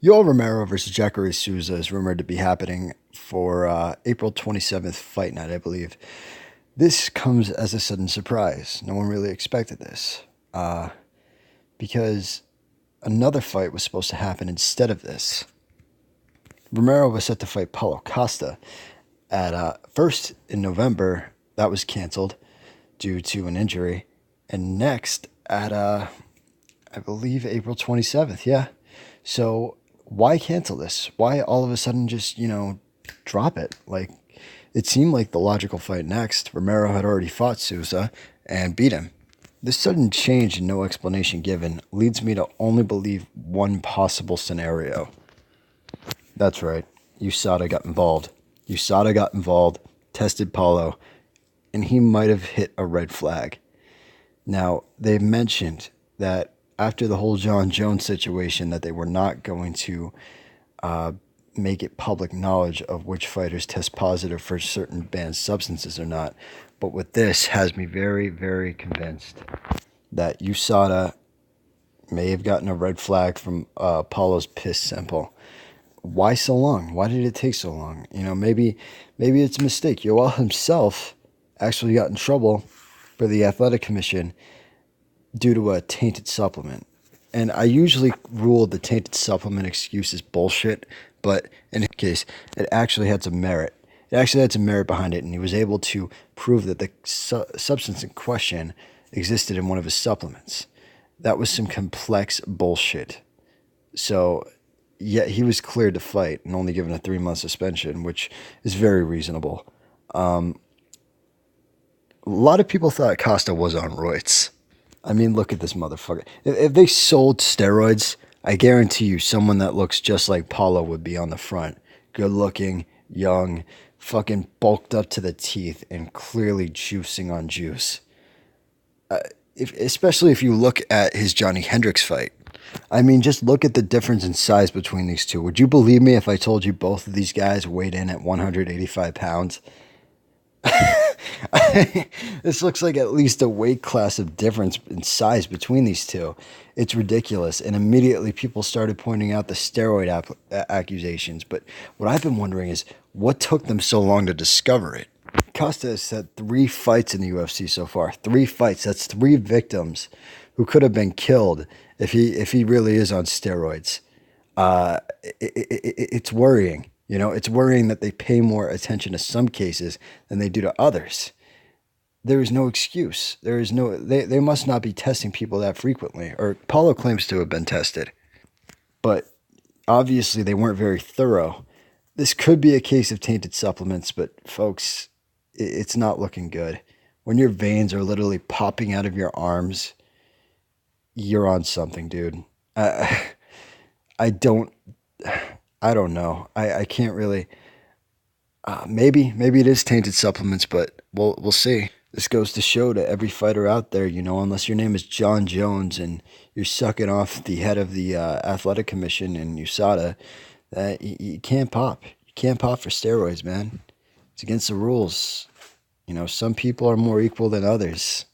Yoel Romero versus Jacare Souza is rumored to be happening for April 27th fight night, I believe. This comes as a sudden surprise. No one really expected this because another fight was supposed to happen instead of this. Romero was set to fight Paulo Costa at first in November. That was canceled due to an injury, and next at I believe April 27th. Yeah. So why cancel this? Why all of a sudden just, drop it? Like, it seemed like the logical fight next. Romero had already fought Souza and beat him. This sudden change and no explanation given leads me to only believe one possible scenario. That's right. USADA got involved. USADA got involved, tested Paulo, and he might have hit a red flag. Now, they've mentioned that after the whole John Jones situation that they were not going to make it public knowledge of which fighters test positive for certain banned substances or not. But with this has me very, very convinced that USADA may have gotten a red flag from Paulo's piss sample. Why so long? Why did it take so long? Maybe it's a mistake. Yoel himself actually got in trouble for the athletic commission due to a tainted supplement. And I usually rule the tainted supplement excuse is bullshit, but in this case, it actually had some merit. It actually had some merit behind it, and he was able to prove that the substance in question existed in one of his supplements. That was some complex bullshit. So, yeah, he was cleared to fight and only given a 3-month suspension, which is very reasonable. A lot of people thought Costa was on roids. I mean, look at this motherfucker. If they sold steroids, I guarantee you someone that looks just like Paulo would be on the front. Good looking, young, fucking bulked up to the teeth, and clearly juicing on juice. Especially if you look at his Johnny Hendricks fight. I mean, just look at the difference in size between these two. Would you believe me if I told you both of these guys weighed in at 185 pounds? This looks like at least a weight class of difference in size between these two. It's ridiculous. And immediately people started pointing out the steroid accusations. But what I've been wondering is what took them so long to discover it? Costa has had 3 fights in the UFC so far. 3 fights. That's 3 victims who could have been killed if he really is on steroids. It's worrying. It's worrying that they pay more attention to some cases than they do to others. There is no excuse. They must not be testing people that frequently. Or Paulo claims to have been tested. But obviously they weren't very thorough. This could be a case of tainted supplements, but folks, it's not looking good. When your veins are literally popping out of your arms, you're on something, dude. I don't know. I can't really. Maybe it is tainted supplements, but we'll see. This goes to show to every fighter out there, unless your name is John Jones and you're sucking off the head of the athletic commission in USADA, that you can't pop. You can't pop for steroids, man. It's against the rules. Some people are more equal than others.